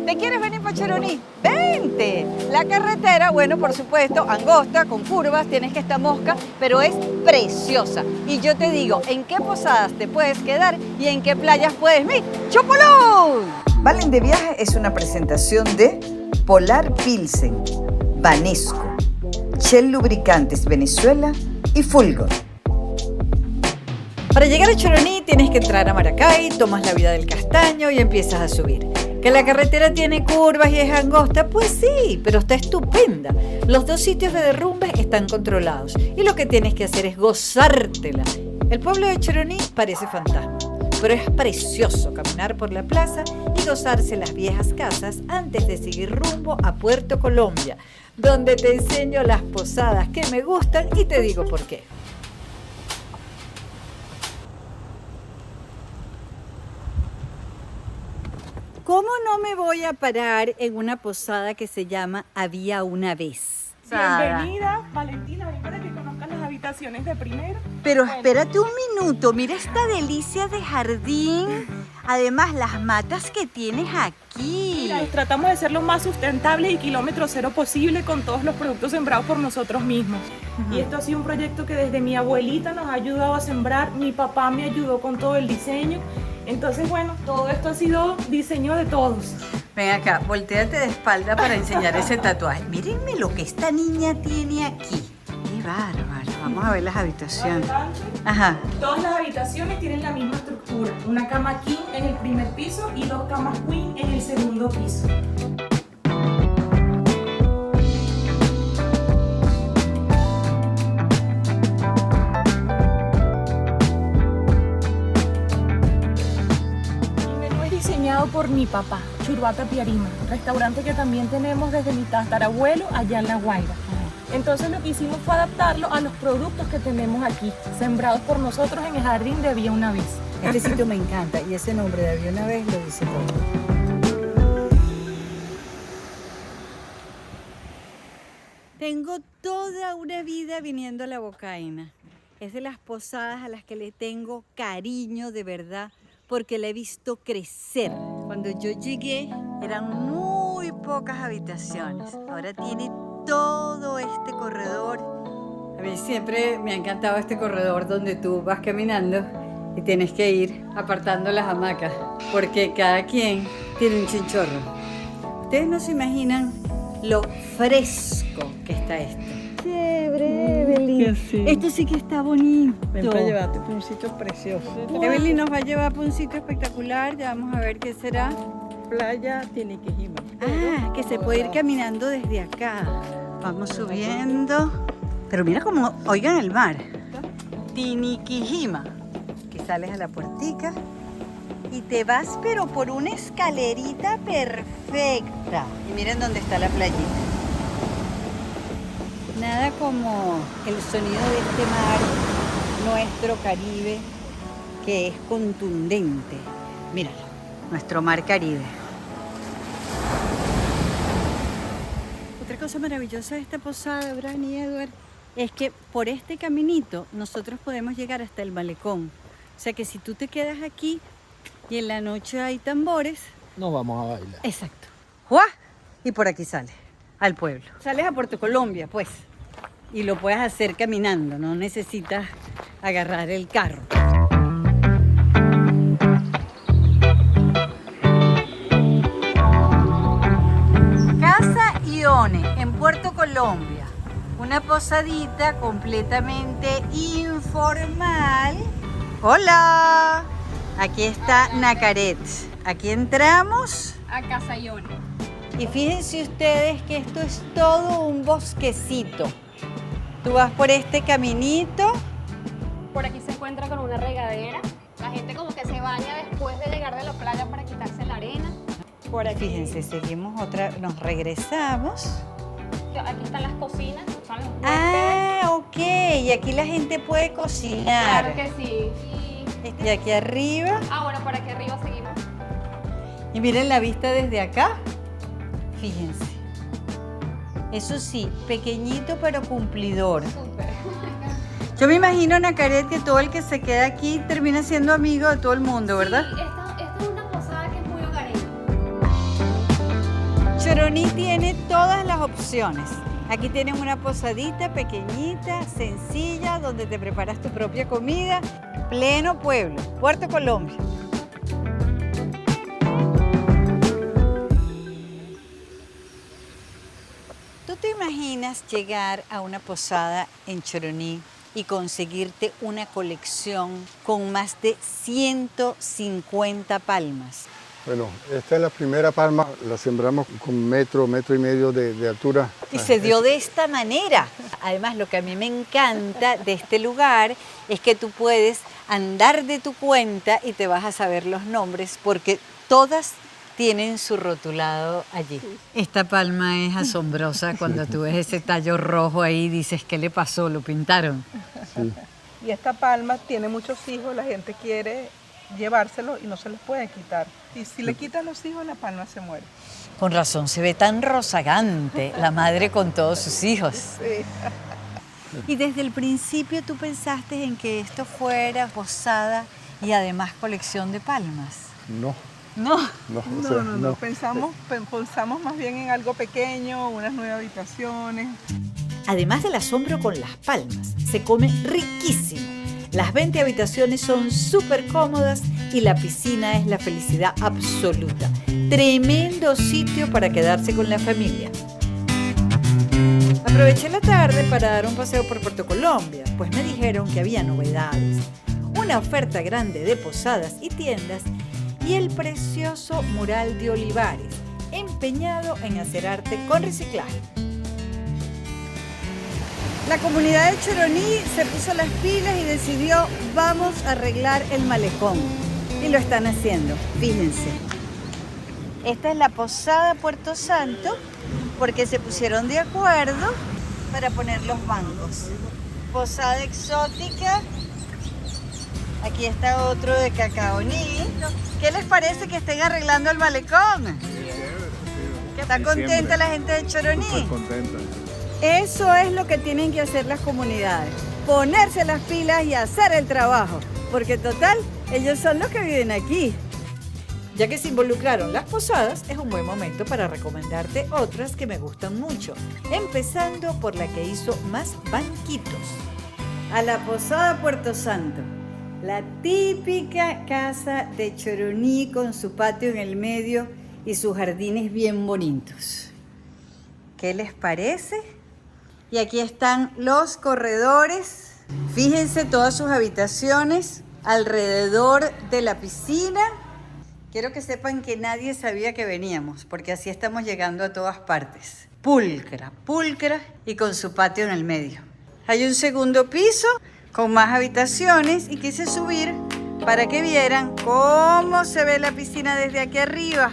¿Te quieres venir para Choroní? ¡Vente! La carretera, bueno, por supuesto, angosta, con curvas, tienes que estar mosca, pero es preciosa. Y yo te digo, ¿en qué posadas te puedes quedar y en qué playas puedes ir? ¡Chopolón! Valen de Viaje es una presentación de Polar Pilsen, Banesco, Shell Lubricantes Venezuela y Fulgor. Para llegar a Choroní tienes que entrar a Maracay, tomas la vía del Castaño y empiezas a subir. ¿Que la carretera tiene curvas y es angosta? Pues sí, pero está estupenda. Los dos sitios de derrumbe están controlados y lo que tienes que hacer es gozártela. El pueblo de Choroní parece fantasma, pero es precioso caminar por la plaza y gozarse las viejas casas antes de seguir rumbo a Puerto Colombia, donde te enseño las posadas que me gustan y te digo por qué. ¿Cómo no me voy a parar en una posada que se llama Había una vez? Bienvenida, Valentina, ven para que conozcan las habitaciones de primero. Pero espérate un minuto, mira esta delicia de jardín. Además, las matas que tienes aquí. Mira, tratamos de ser lo más sustentable y kilómetro cero posible con todos los productos sembrados por nosotros mismos. Y esto ha sido un proyecto que desde mi abuelita nos ha ayudado a sembrar, mi papá me ayudó con todo el diseño. Entonces, bueno, todo esto ha sido diseño de todos. Ven acá, volteate de espalda para enseñar ese tatuaje. Mírenme lo que esta niña tiene aquí. Qué bárbaro. Vamos a ver las habitaciones. Adelante. Ajá. Todas las habitaciones tienen la misma estructura. Una cama king en el primer piso y 2 camas queen en el segundo piso. Por mi papá, Churbata Piarima, restaurante que también tenemos desde mi tatarabuelo allá en La Guaira. Entonces lo que hicimos fue adaptarlo a los productos que tenemos aquí, sembrados por nosotros en el jardín de Había una vez. Este sitio me encanta y ese nombre de Había una vez lo dice todo. Tengo toda una vida viniendo a La Bocaina. Es de las posadas a las que le tengo cariño de verdad, porque la he visto crecer. Cuando yo llegué eran muy pocas habitaciones. Ahora tiene todo este corredor. A mí siempre me ha encantado este corredor donde tú vas caminando y tienes que ir apartando las hamacas, porque cada quien tiene un chinchorro. Ustedes no se imaginan lo fresco que está esto. Chévere, Evelyn. Sí. Esto sí que está bonito. Ven para llevarte por un sitio precioso. Evelyn nos va a llevar por un sitio espectacular. Ya vamos a ver qué será. Playa Tiniquijima. Ah, que se puede ir caminando desde acá. Vamos subiendo. Pero mira cómo, oigan el mar. Tiniquijima. Que sales a la puertica y te vas pero por una escalerita perfecta. Y miren dónde está la playita. Nada como el sonido de este mar, nuestro Caribe, que es contundente. Míralo, nuestro mar Caribe. Otra cosa maravillosa de esta posada, Bran y Edward, es que por este caminito nosotros podemos llegar hasta el malecón. O sea que si tú te quedas aquí y en la noche hay tambores... Nos vamos a bailar. Exacto. ¡Juá! Y por aquí sales, al pueblo. Sales a Puerto Colombia, pues. Y lo puedes hacer caminando, no necesitas agarrar el carro. Casa Ione, en Puerto Colombia. Una posadita completamente informal. ¡Hola! Aquí está Nacaret. Aquí entramos. A Casa Ione. Y fíjense ustedes que esto es todo un bosquecito. Tú vas por este caminito. Por aquí se encuentra con una regadera. La gente como que se baña después de llegar de la playa para quitarse la arena. Por aquí. Fíjense, seguimos otra, nos regresamos. Aquí están las cocinas, son los Ah, ok. Y aquí la gente puede cocinar. Claro que sí. Y aquí arriba. Bueno, por aquí arriba seguimos. Y miren la vista desde acá. Fíjense. Eso sí, pequeñito pero cumplidor. Súper. Yo me imagino, Nacaret, que todo el que se queda aquí termina siendo amigo de todo el mundo, ¿verdad? Sí, esta es una posada que es muy hogareña. Choroní tiene todas las opciones. Aquí tienen una posadita pequeñita, sencilla, donde te preparas tu propia comida. Pleno pueblo, Puerto Colombia. ¿Tú te imaginas llegar a una posada en Choroní y conseguirte una colección con más de 150 palmas? Bueno, esta es la primera palma, la sembramos con metro y medio de altura. Y se dio de esta manera. Además, lo que a mí me encanta de este lugar es que tú puedes andar de tu cuenta y te vas a saber los nombres porque todas tienen su rotulado allí. Esta palma es asombrosa. Cuando tú ves ese tallo rojo ahí, dices, ¿qué le pasó? ¿Lo pintaron? Sí. Y esta palma tiene muchos hijos, la gente quiere llevárselo y no se los puede quitar. Y si le quitan los hijos, la palma se muere. Con razón, se ve tan rozagante la madre con todos sus hijos. Sí. Y desde el principio tú pensaste en que esto fuera posada y además colección de palmas. No, No. no. Pensamos más bien en algo pequeño, unas 9 habitaciones. Además del asombro con las palmas, se come riquísimo. Las 20 habitaciones son súper cómodas y la piscina es la felicidad absoluta. Tremendo sitio para quedarse con la familia. Aproveché la tarde para dar un paseo por Puerto Colombia, pues me dijeron que había novedades, una oferta grande de posadas y tiendas y el precioso mural de Olivares, empeñado en hacer arte con reciclaje. La comunidad de Choroní se puso las pilas y decidió, vamos a arreglar el malecón. Y lo están haciendo, fíjense. Esta es la posada Puerto Santo, porque se pusieron de acuerdo para poner los bancos. Posada exótica. Aquí está otro de Cacaoní. ¿Qué les parece que estén arreglando el malecón? ¿Está contenta la gente de Choroní? Súper contenta. Eso es lo que tienen que hacer las comunidades, ponerse las pilas y hacer el trabajo, porque total, ellos son los que viven aquí. Ya que se involucraron las posadas, es un buen momento para recomendarte otras que me gustan mucho, empezando por la que hizo más banquitos. A la Posada Puerto Santo, la típica casa de Choroní con su patio en el medio y sus jardines bien bonitos. ¿Qué les parece? Y aquí están los corredores. Fíjense todas sus habitaciones alrededor de la piscina. Quiero que sepan que nadie sabía que veníamos, porque así estamos llegando a todas partes. Pulcra, pulcra y con su patio en el medio. Hay un segundo piso con más habitaciones y quise subir para que vieran cómo se ve la piscina desde aquí arriba.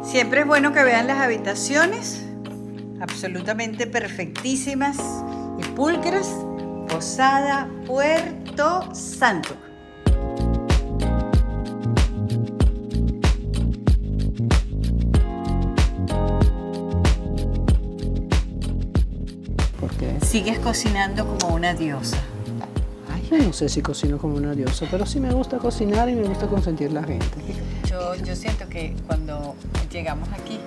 Siempre es bueno que vean las habitaciones. Absolutamente perfectísimas y pulcras. Posada Puerto Santo. ¿Por qué? Sigues cocinando como una diosa. Ay, yo no sé si cocino como una diosa, pero sí me gusta cocinar y me gusta consentir a la gente. Yo siento que cuando llegamos aquí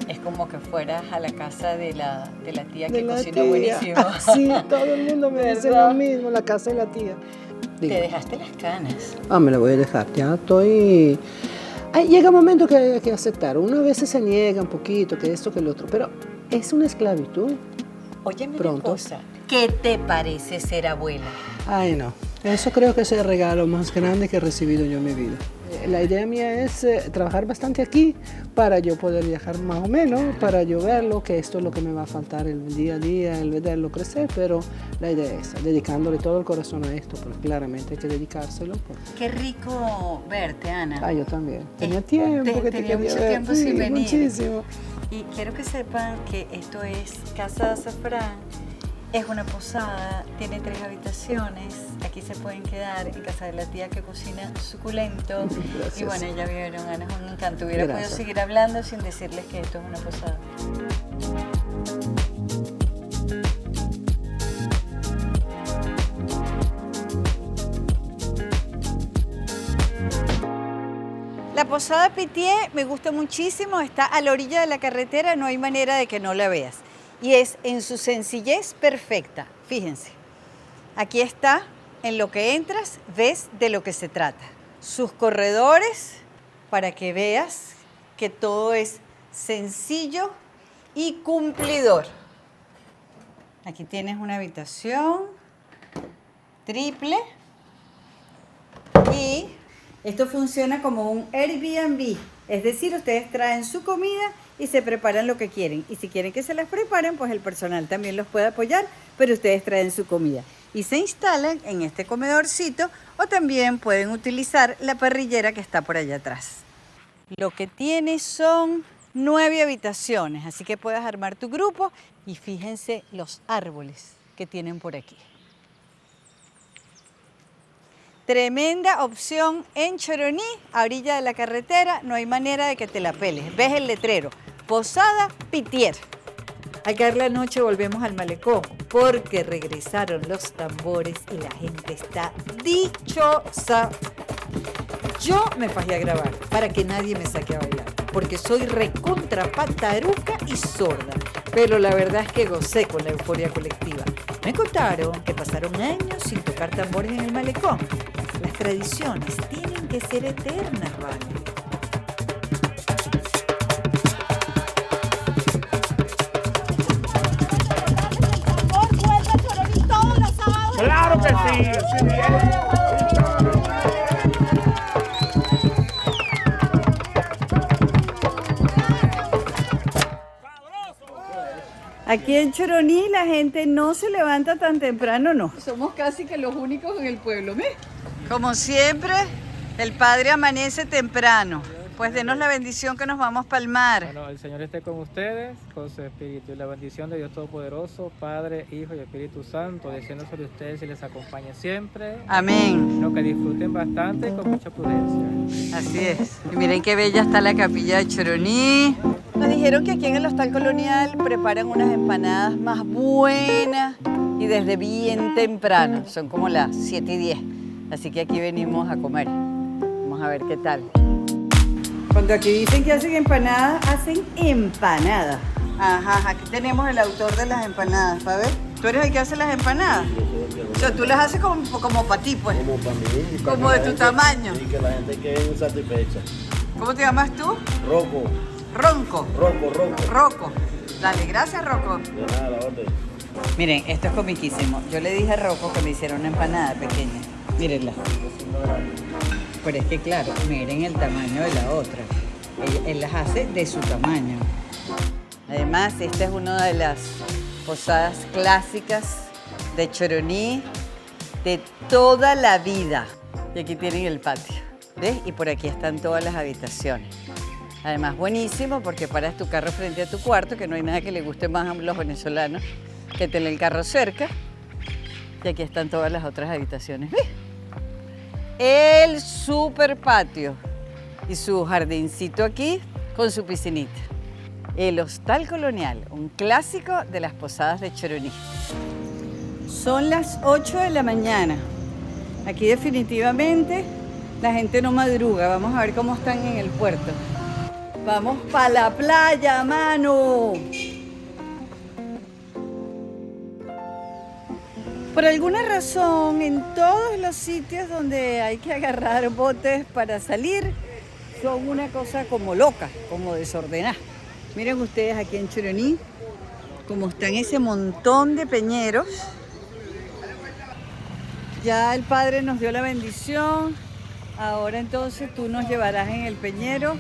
es como que fueras a la casa de la tía que cocina buenísimo. Sí, todo el mundo me dice lo mismo, la casa de la tía. Te Digo, dejaste las canas. me la voy a dejar, ya estoy... Ay, llega un momento que hay que aceptar. Uno a veces se niega un poquito, que esto, que el otro, pero es una esclavitud. Óyeme Pronto. una cosa. ¿Qué te parece ser abuela? Ay, no. Eso creo que es el regalo más grande que he recibido yo en mi vida. La idea mía es trabajar bastante aquí para yo poder viajar más o menos, para yo verlo, que esto es lo que me va a faltar el día a día, el verlo crecer, pero la idea es esa, dedicándole todo el corazón a esto, porque claramente hay que dedicárselo. Qué rico verte, Ana. Ah, yo también. Tenía tiempo que te tenía quería mucho ver. tiempo sin venir. Muchísimo. Y quiero que sepan que esto es Casa de Azafrán. Es una posada, tiene 3 habitaciones. Aquí se pueden quedar en casa de la tía que cocina suculento. Gracias. Y bueno, ya vieron, Ana, es un encanto. Hubiera podido Gracias. seguir hablando sin decirles que esto es una posada. La posada Pitié me gusta muchísimo, está a la orilla de la carretera, no hay manera de que no la veas. Y es en su sencillez perfecta, fíjense. Aquí está, en lo que entras, ves de lo que se trata. Sus corredores, para que veas que todo es sencillo y cumplidor. Aquí tienes una habitación triple y esto funciona como un Airbnb, es decir, ustedes traen su comida y se preparan lo que quieren. Y si quieren que se las preparen, pues el personal también los puede apoyar, pero ustedes traen su comida. Y se instalan en este comedorcito o también pueden utilizar la parrillera que está por allá atrás. Lo que tiene son 9 habitaciones, así que puedes armar tu grupo y fíjense los árboles que tienen por aquí. Tremenda opción en Choroní, a orilla de la carretera, no hay manera de que te la peles. Ves el letrero, Posada Pitié. Al caer la noche volvemos al malecón porque regresaron los tambores y la gente está dichosa. Yo me fajé a grabar para que nadie me saque a bailar, porque soy recontra pataruca y sorda. Pero la verdad es que gocé con la euforia colectiva. Me contaron que pasaron años sin tocar tambores en el malecón. Las tradiciones tienen que ser eternas, ¿vale? ¡Claro que sí! Aquí en Choroní la gente no se levanta tan temprano, no. Somos casi que los únicos en el pueblo, ¿ves? Como siempre, el padre amanece temprano. Pues denos la bendición que nos vamos para el mar. Bueno, el Señor esté con ustedes, con su espíritu, y la bendición de Dios Todopoderoso, Padre, Hijo y Espíritu Santo, descienda sobre ustedes y les acompañe siempre. Amén. Lo que disfruten bastante y con mucha prudencia. Así es. Y miren qué bella está la capilla de Choroní. Nos dijeron que aquí en el Hostal Colonial preparan unas empanadas más buenas y desde bien temprano. Son como las 7:10. Así que aquí venimos a comer. Vamos a ver qué tal. Cuando aquí dicen que hacen empanadas, hacen empanadas. Ajá, aquí tenemos el autor de las empanadas, ¿para ver? ¿Tú eres el que hace las empanadas? O sea, tú las haces como para ti, pues. Como para mí. Como de tu tamaño. Y que la gente quede satisfecha. ¿Cómo te llamas tú? Rocco. Ronco. Rocco. Rocco. Dale, gracias, Rocco. De nada, la orden. Miren, esto es comiquísimo. Yo le dije a Rocco que me hiciera una empanada pequeña. Mírenla. Pero es que claro, miren el tamaño de la otra. Él las hace de su tamaño. Además, esta es una de las posadas clásicas de Choroní de toda la vida. Y aquí tienen el patio, ¿ves? Y por aquí están todas las habitaciones. Además, buenísimo porque paras tu carro frente a tu cuarto, que no hay nada que le guste más a los venezolanos que tener el carro cerca. Y aquí están todas las otras habitaciones, ¿ves? El super patio y su jardincito aquí con su piscinita. El Hostal Colonial, un clásico de las posadas de Choroní. Son las 8 de la mañana. Aquí definitivamente la gente no madruga. Vamos a ver cómo están en el puerto. Vamos para la playa, mano. Por alguna razón, en todos los sitios donde hay que agarrar botes para salir, son una cosa como loca, como desordenada. Miren ustedes aquí en Choroní, como están ese montón de peñeros. Ya el Padre nos dio la bendición. Ahora entonces tú nos llevarás en el peñero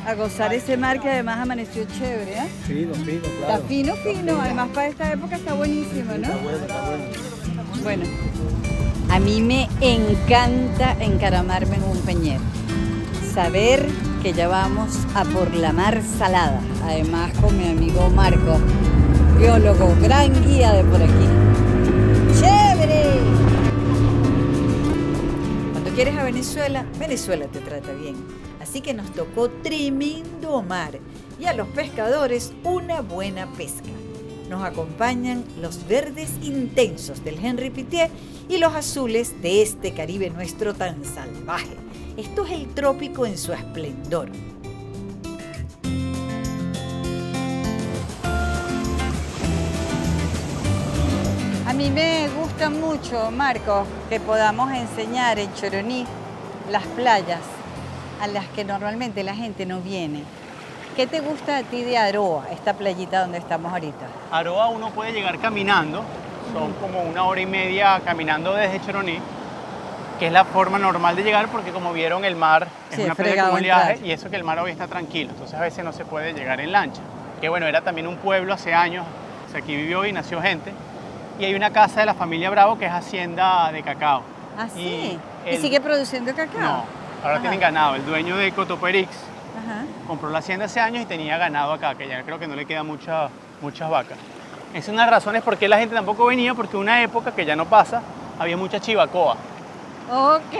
a gozar ese mar que además amaneció chévere, ¿eh? Fino, claro. Está fino. Además para esta época está buenísimo, ¿no? Bueno, a mí me encanta encaramarme en un peñero. Saber que ya vamos a por la mar salada. Además con mi amigo Marco, biólogo, gran guía de por aquí. ¡Chévere! Cuando quieres a Venezuela, Venezuela te trata bien. Así que nos tocó tremendo mar y a los pescadores una buena pesca. Nos acompañan los verdes intensos del Henri Pittier y los azules de este Caribe nuestro tan salvaje. Esto es el trópico en su esplendor. A mí me gusta mucho, Marcos, que podamos enseñar en Choroní las playas a las que normalmente la gente no viene. ¿Qué te gusta a ti de Aroa, esta playita donde estamos ahorita? Aroa uno puede llegar caminando, son como 1 hora y media caminando desde Choroní, que es la forma normal de llegar porque como vieron el mar es Sí, una es playa fregado con oleaje entrar. y eso que el mar hoy está tranquilo, entonces a veces no se puede llegar en lancha. Que bueno, era también un pueblo hace años, o sea, aquí vivió y nació gente, y hay una casa de la familia Bravo que es hacienda de cacao. ¿Ah, sí? ¿Y el- sigue produciendo cacao? No, ahora Ajá. tienen ganado, el dueño de Cotoperix Ajá. compró la hacienda hace años y tenía ganado acá, que ya creo que no le quedan muchas vacas. Esa es una de las razones por qué la gente tampoco venía, porque una época que ya no pasa, había mucha chivacoa, Ok.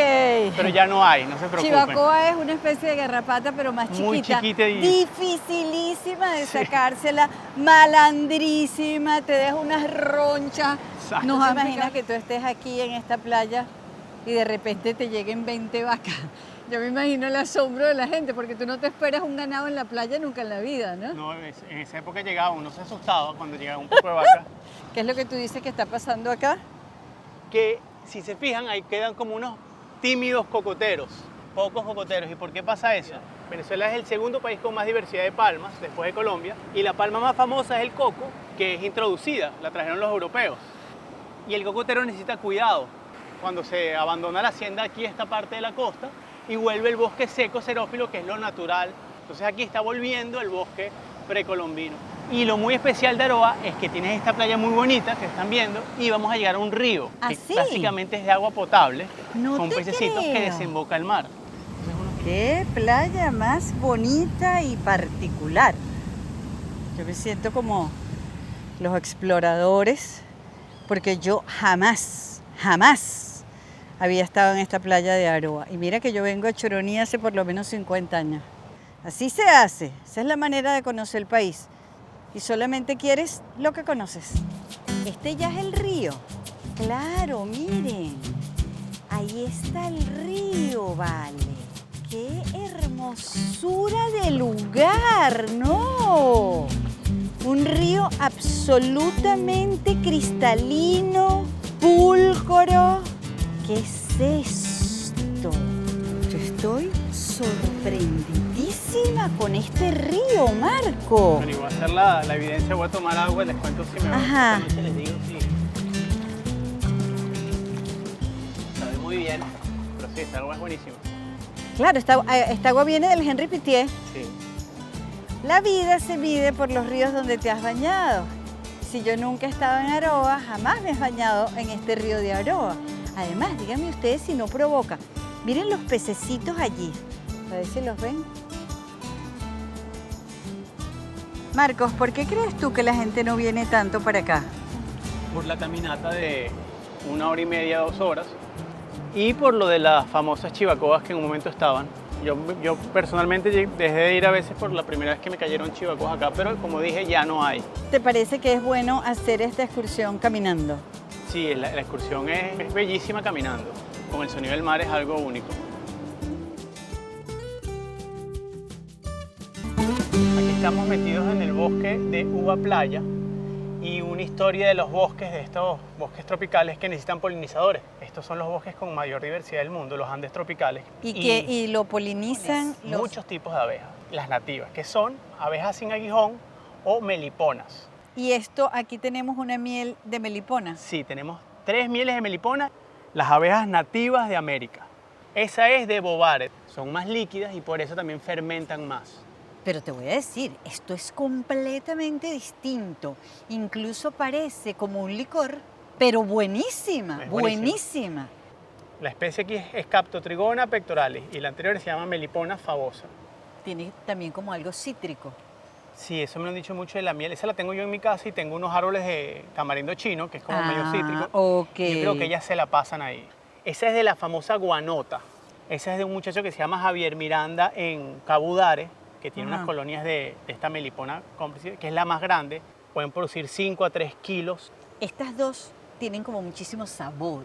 pero ya no hay, no se preocupen. Chivacoa es una especie de garrapata, pero más chiquita. Muy chiquita y- Dificilísima de sacársela, malandrísima, te deja unas ronchas. Exacto. No te imaginas que tú estés aquí en esta playa y de repente te lleguen 20 vacas. Yo me imagino el asombro de la gente, porque tú no te esperas un ganado en la playa nunca en la vida, ¿no? No, en esa época llegaba, uno se asustaba cuando llegaba un poco de vaca, ¿Qué es lo que tú dices que está pasando acá? que si se fijan ahí quedan como unos tímidos cocoteros, pocos cocoteros. ¿Y por qué pasa eso? Venezuela es el segundo país con más diversidad de palmas, después de Colombia, y la palma más famosa es el coco, que es introducida, la trajeron los europeos. Y el cocotero necesita cuidado. Cuando se abandona la hacienda aquí, esta parte de la costa, y vuelve el bosque seco xerófilo, que es lo natural. Entonces aquí está volviendo el bosque precolombino. Y lo muy especial de Aroa es que tienes esta playa muy bonita que están viendo y vamos a llegar a un río ¿Ah, que sí? básicamente es de agua potable, No con te pececitos que creo. desemboca el mar. Qué playa más bonita y particular. Yo me siento como los exploradores, porque yo jamás había estado en esta playa de Aroa. Y mira que yo vengo a Choroní hace por lo menos 50 años. Así se hace, esa es la manera de conocer el país. Y solamente quieres lo que conoces. Este ya es el río. Claro, miren. Ahí está el río, vale. ¡Qué hermosura de lugar! ¡No! Un río absolutamente cristalino, pulcro. ¿Qué es esto? Yo estoy sorprendidísima con este río, Marco. Bueno, y voy a hacer la evidencia, voy a tomar agua, les cuento si me va. Ajá. Esta noche les digo sí. Sabe muy bien, pero sí, esta agua es buenísima. Claro, esta agua viene del Henri Pittier. Sí. La vida se mide por los ríos donde te has bañado. Si yo nunca he estado en Aroa, jamás me he bañado en este río de Aroa. Además, díganme ustedes si no provoca. Miren los pececitos allí. A ver si los ven. Marcos, ¿por qué crees tú que la gente no viene tanto para acá? Por la caminata de 1 hora y media, 2 horas. Y por lo de las famosas chivacoas que en un momento estaban. Yo personalmente dejé de ir a veces por la primera vez que me cayeron chivacoas acá, pero como dije, ya no hay. ¿Te parece que es bueno hacer esta excursión caminando? Sí, la excursión es bellísima caminando. Con el sonido del mar es algo único. Aquí estamos metidos en el bosque de Uva Playa y una historia de los bosques, de estos bosques tropicales que necesitan polinizadores. Estos son los bosques con mayor diversidad del mundo, los Andes tropicales. Y lo polinizan muchos tipos de abejas, las nativas, que son abejas sin aguijón o meliponas. Y esto, aquí tenemos una miel de melipona. Sí, tenemos 3 mieles de melipona, las abejas nativas de América. Esa es de Bovaret, son más líquidas y por eso también fermentan más. Pero te voy a decir, esto es completamente distinto. Incluso parece como un licor, pero buenísima, Es buenísima. buenísima. La especie aquí es Captotrigona pectoralis y la anterior se llama Melipona favosa. Tiene también como algo cítrico. Sí, eso me lo han dicho mucho de la miel. Esa la tengo yo en mi casa y tengo unos árboles de tamarindo chino, que es como medio cítrico. Ok. Y yo creo que ellas se la pasan ahí. Esa es de la famosa guanota. Esa es de un muchacho que se llama Javier Miranda en Cabudare, que tiene unas colonias de esta melipona cómplice, que es la más grande. Pueden producir 5 a 3 kilos. Estas dos tienen como muchísimo sabor.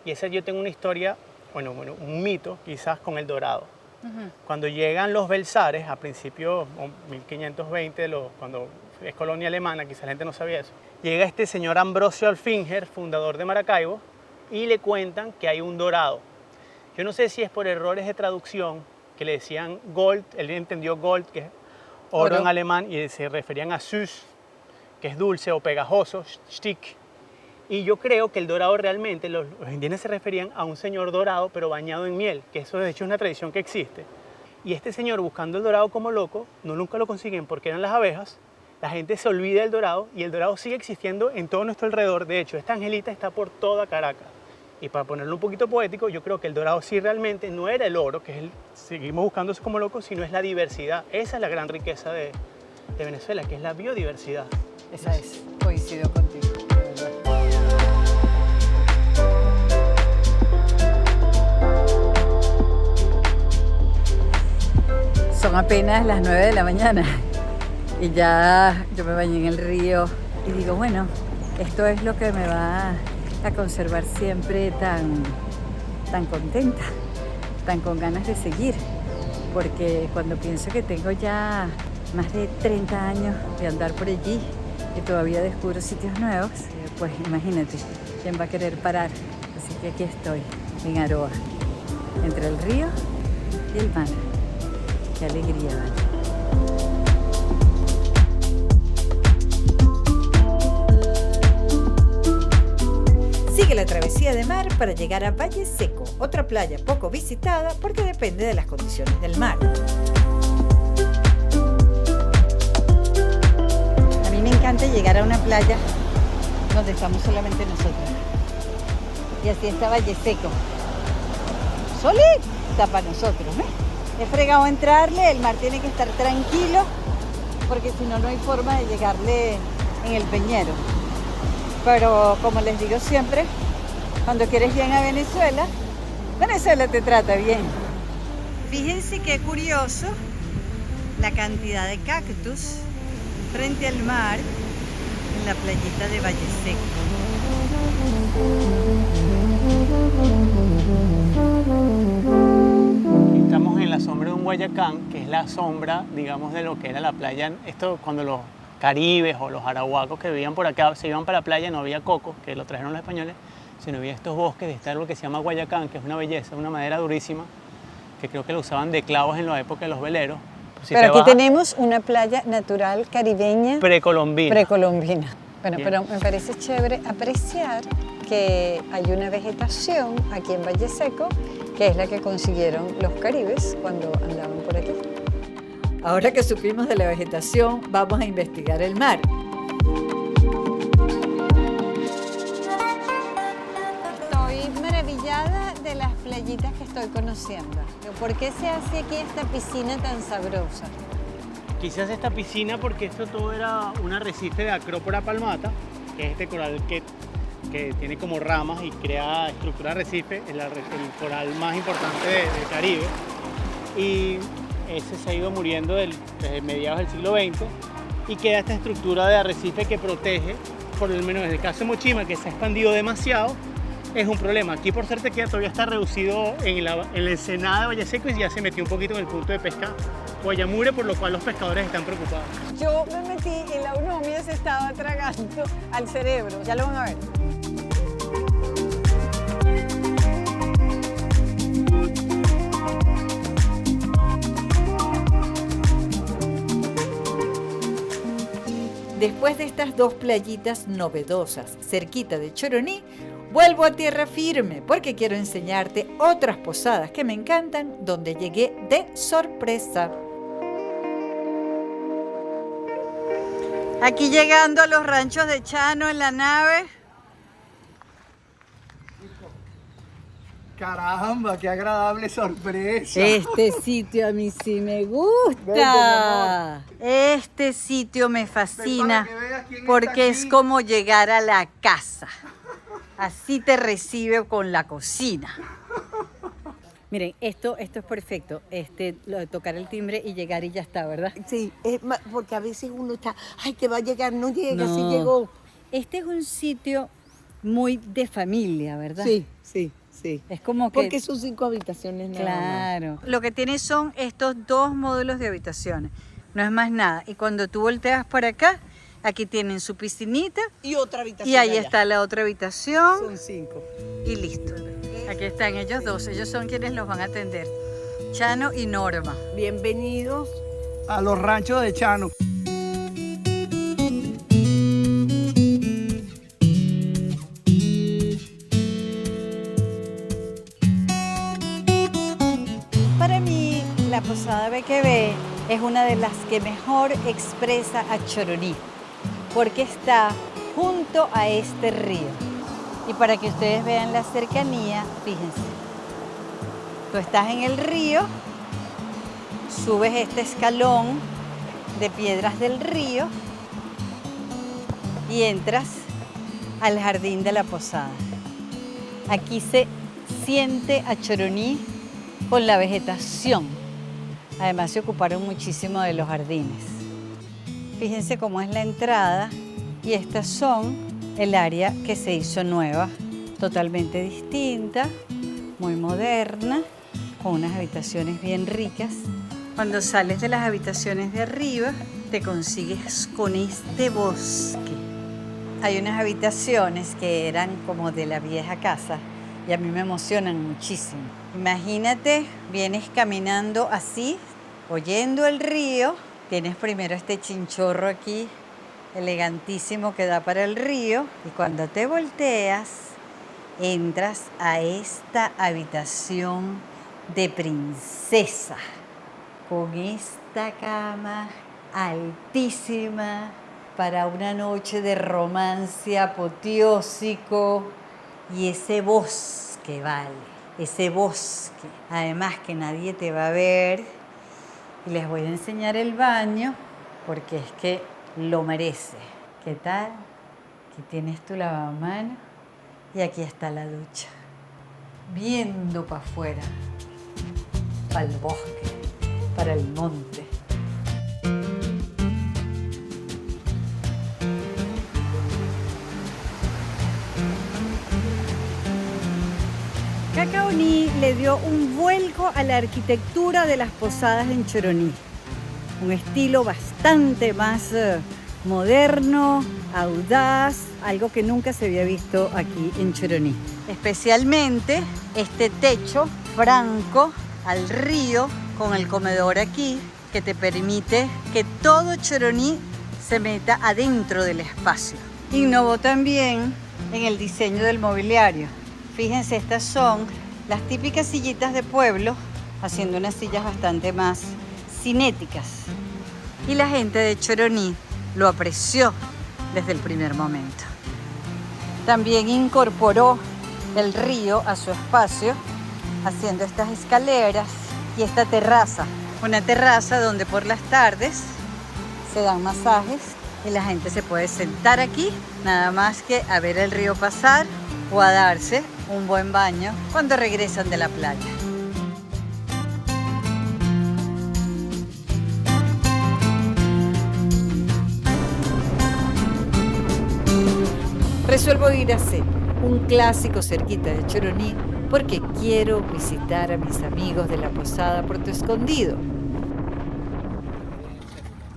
Y esa yo tengo una historia un mito quizás con el dorado. Cuando llegan los belsares, a principios de 1520, cuando es colonia alemana, quizás la gente no sabía eso, llega este señor Ambrosio Alfinger, fundador de Maracaibo, y le cuentan que hay un dorado. Yo no sé si es por errores de traducción, que le decían Gold, él entendió Gold, que es oro en alemán, y se referían a Süß, que es dulce o pegajoso, Stick. Y yo creo que el dorado realmente, los indígenas se referían a un señor dorado, pero bañado en miel, que eso de hecho es una tradición que existe. Y este señor, buscando el dorado como loco, nunca lo consiguen porque eran las abejas. La gente se olvida del dorado y el dorado sigue existiendo en todo nuestro alrededor. De hecho, esta angelita está por toda Caracas. Y para ponerlo un poquito poético, yo creo que el dorado sí realmente no era el oro, que es seguimos buscando eso como locos, sino es la diversidad. Esa es la gran riqueza de Venezuela, que es la biodiversidad. Esa es, coincido contigo. Son apenas las 9 de la mañana y ya yo me bañé en el río y digo, bueno, esto es lo que me va a conservar siempre tan contenta, tan con ganas de seguir, porque cuando pienso que tengo ya más de 30 años de andar por allí y todavía descubro sitios nuevos, pues imagínate, ¿quién va a querer parar? Así que aquí estoy, en Aroa, entre el río y el mar. Qué alegría, ¿vale? Sigue la travesía de mar para llegar a Valle Seco, otra playa poco visitada porque depende de las condiciones del mar. A mí me encanta llegar a una playa donde estamos solamente nosotros. Y así está Valle Seco. Solita para nosotros, ¿eh? Es fregado entrarle, el mar tiene que estar tranquilo porque si no, no hay forma de llegarle en el peñero. Pero como les digo siempre, cuando quieres bien a Venezuela, Venezuela te trata bien. Fíjense qué curioso la cantidad de cactus frente al mar en la playita de Valle Seco. Estamos en la sombra de un guayacán, que es la sombra, digamos, de lo que era la playa. Esto cuando los caribes o los arahuacos que vivían por acá se iban para la playa, no había coco, que lo trajeron los españoles, sino había estos bosques de este árbol que se llama guayacán, que es una belleza, una madera durísima, que creo que lo usaban de clavos en la época de los veleros. Si pero aquí tenemos una playa natural caribeña precolombina. Bueno, pero me parece chévere apreciar que hay una vegetación aquí en Valle Seco que es la que consiguieron los caribes cuando andaban por aquí. Ahora que supimos de la vegetación, vamos a investigar el mar. Estoy maravillada de las playitas que estoy conociendo. ¿Por qué se hace aquí esta piscina tan sabrosa? Quizás esta piscina porque esto todo era un arrecife de Acrópora palmata, que es este coral que tiene como ramas y crea estructura de arrecife, el coral más importante del Caribe. Y ese se ha ido muriendo desde mediados del siglo XX y queda esta estructura de arrecife que protege, por lo menos en el caso de Mochima, que se ha expandido demasiado, es un problema. Aquí por ser tequila todavía está reducido en la ensenada de Valle Seco y ya se metió un poquito en el punto de pesca Guayamure, por lo cual los pescadores están preocupados. Yo me metí y la unomia se estaba tragando al cerebro, ya lo van a ver. Después de estas dos playitas novedosas cerquita de Choroní, vuelvo a tierra firme porque quiero enseñarte otras posadas que me encantan donde llegué de sorpresa. Aquí llegando a los ranchos de Chano en la nave. Caramba, qué agradable sorpresa. Este sitio a mí sí me gusta. Este sitio me fascina porque es como llegar a la casa. Así te recibe con la cocina. Miren, esto es perfecto. Lo de tocar el timbre y llegar y ya está, ¿verdad? Sí, porque a veces uno está, ay, que va a llegar, no llega, no. sí llegó. Este es un sitio muy de familia, ¿verdad? Sí, sí. Sí. Es como que... Porque son 5 habitaciones nada más. Claro. Lo que tiene son estos 2 módulos de habitaciones. No es más nada. Y cuando tú volteas para acá, aquí tienen su piscinita. Y otra habitación. Y ahí allá. está la otra habitación. Son 5. Y listo. Aquí están ellos dos. Ellos son quienes los van a atender. Chano y Norma. Bienvenidos a los ranchos de Chano. Para mí, la posada BQB es una de las que mejor expresa a Choroní, porque está junto a este río. Y para que ustedes vean la cercanía, fíjense, tú estás en el río, subes este escalón de piedras del río y entras al jardín de la posada. Aquí se siente a Choroní con la vegetación. Además se ocuparon muchísimo de los jardines. Fíjense cómo es la entrada y estas son el área que se hizo nueva, totalmente distinta, muy moderna, con unas habitaciones bien ricas. Cuando sales de las habitaciones de arriba, te consigues con este bosque. Hay unas habitaciones que eran como de la vieja casa y a mí me emocionan muchísimo. Imagínate, vienes caminando así, oyendo el río, tienes primero este chinchorro aquí, elegantísimo que da para el río, y cuando te volteas, entras a esta habitación de princesa, con esta cama altísima para una noche de romance apoteósico y ese bosque, vale, ese bosque. Además que nadie te va a ver y les voy a enseñar el baño porque es que lo merece. ¿Qué tal? Aquí tienes tu lavamanos y aquí está la ducha. Viendo para afuera, para el bosque, para el monte. Cacaoní le dio un vuelco a la arquitectura de las posadas en Choroní. Un estilo bastante más moderno, audaz, algo que nunca se había visto aquí en Choroní. Especialmente este techo franco al río con el comedor aquí que te permite que todo Choroní se meta adentro del espacio. Innovó también en el diseño del mobiliario. Fíjense, estas son las típicas sillitas de pueblo, haciendo unas sillas bastante más cinéticas. Y la gente de Choroní lo apreció desde el primer momento. También incorporó el río a su espacio, haciendo estas escaleras y esta terraza. Una terraza donde por las tardes se dan masajes y la gente se puede sentar aquí, nada más que a ver el río pasar o a darse un buen baño cuando regresan de la playa. Resuelvo ir a Cepo, un clásico cerquita de Choroní, porque quiero visitar a mis amigos de la posada Puerto Escondido.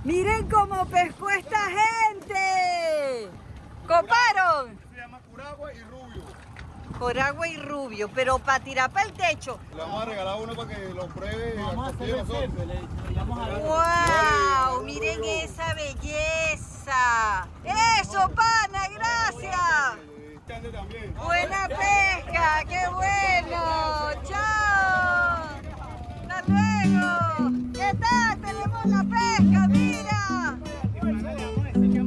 ¡Miren cómo pescó esta gente! ¡Coparon! Se llama Curagua y Rubio. Coragua y Rubio, pero para tirar para el techo. Le vamos a regalar uno para que lo pruebe. Vamos a hacer el selfie, le llamamos a ¡Wow! ¡Miren esa belleza! ¡Eso, pana! ¡Gracias! También. ¡Buena pesca! ¡Qué bueno! ¡Chao! ¡Hasta luego! ¿Qué tal? ¡Tenemos la pesca! ¡Mira!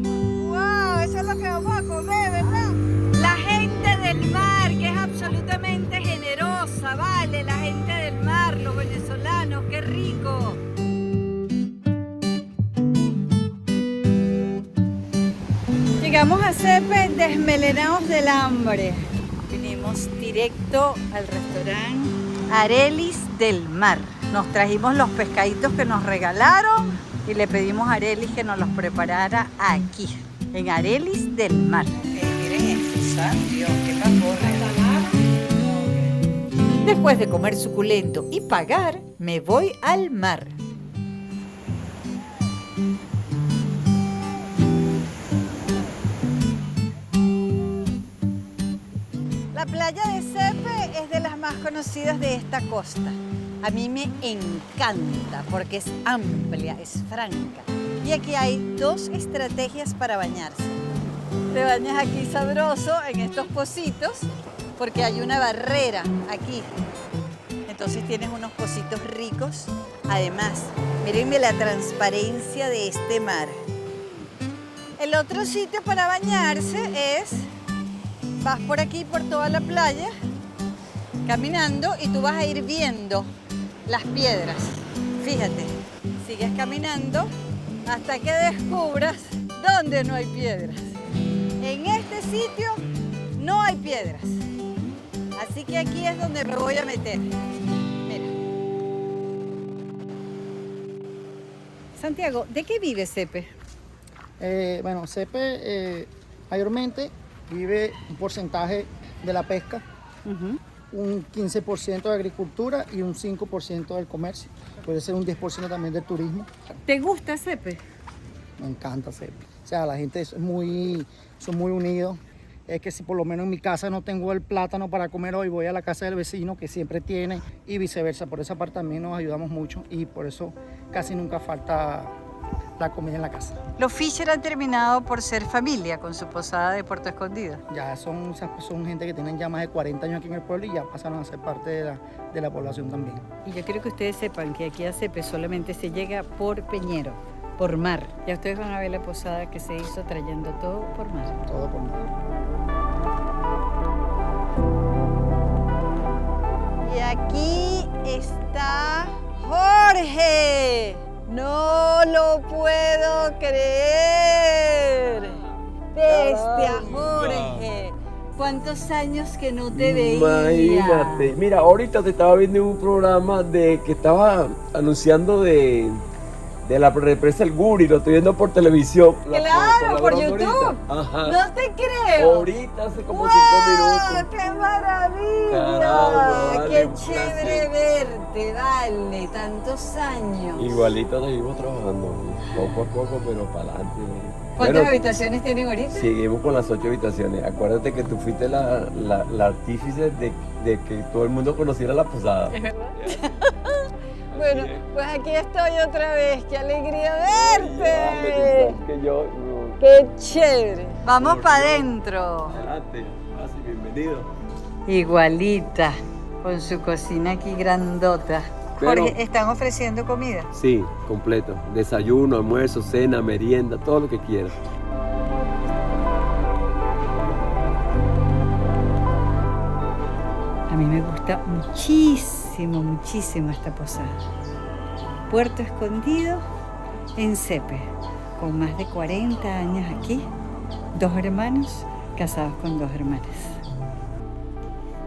¡Wow! Eso es lo que vamos a comer, ¿verdad? La gente del mar, que es absolutamente generosa, ¿vale? La gente del mar, los venezolanos, ¡qué rico! Llegamos a Cepe desmelenados del hambre. Vinimos directo al restaurante Arelis del Mar. Nos trajimos los pescaditos que nos regalaron y le pedimos a Arelis que nos los preparara aquí, en Arelis del Mar. Miren esto, San Dios, qué caporra. Después de comer suculento y pagar, me voy al mar. La playa de Cepe es de las más conocidas de esta costa. A mí me encanta porque es amplia, es franca. Y aquí hay dos estrategias para bañarse. Te bañas aquí sabroso en estos pocitos porque hay una barrera aquí. Entonces tienes unos pocitos ricos. Además, mírenme la transparencia de este mar. El otro sitio para bañarse es, vas por aquí, por toda la playa, caminando y tú vas a ir viendo las piedras. Fíjate, sigues caminando hasta que descubras dónde no hay piedras. En este sitio no hay piedras. Así que aquí es donde me voy a meter. Mira. Santiago, ¿de qué vive Cepe? Bueno, Cepe mayormente vive un porcentaje de la pesca, un 15% de agricultura y un 5% del comercio. Puede ser un 10% también del turismo. ¿Te gusta Cepe? Me encanta Cepe. O sea, la gente son muy unidos. Es que si por lo menos en mi casa no tengo el plátano para comer hoy, voy a la casa del vecino que siempre tiene y viceversa. Por esa parte también nos ayudamos mucho y por eso casi nunca falta la comida en la casa. Los Fisher han terminado por ser familia con su posada de Puerto Escondido. Ya son gente que tienen ya más de 40 años aquí en el pueblo y ya pasaron a ser parte de la población también. Y yo quiero que ustedes sepan que aquí a Cepe solamente se llega por Peñero, por mar. Ya ustedes van a ver la posada que se hizo trayendo todo por mar. Todo por mar. Y aquí está Jorge. No lo puedo creer. Bestia, Jorge. ¿Cuántos años que no te veía? Imagínate. Mira, ahorita te estaba viendo en un programa de que estaba anunciando de la represa El Guri, lo estoy viendo por televisión. Claro, por YouTube. Ajá. No te creo. Ahorita hace como 5 minutos. ¡Qué maravilla! Caramba, ¡Qué vale, chévere verte! Vale, tantos años. Igualito seguimos trabajando, poco a poco, pero para adelante. ¿Cuántas habitaciones tienen ahorita? Seguimos con las 8 habitaciones. Acuérdate que tú fuiste la artífice de que todo el mundo conociera la posada. ¿Es verdad? Bueno, pues aquí estoy otra vez. ¡Qué alegría verte! ¡Qué chévere! Vamos para adentro. Adelante, así, bienvenido. Igualita, con su cocina aquí grandota. Pero, Jorge, ¿están ofreciendo comida? Sí, completo. Desayuno, almuerzo, cena, merienda, todo lo que quieras. A mí me gusta muchísimo, muchísimo esta posada. Puerto Escondido en Cepe, con más de 40 años aquí, 2 hermanos casados con 2 hermanas.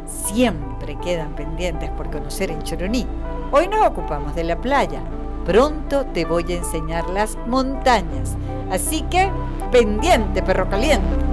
Siempre quedan pendientes por conocer en Choroní. Hoy nos ocupamos de la playa. Pronto te voy a enseñar las montañas. Así que, pendiente, perro caliente.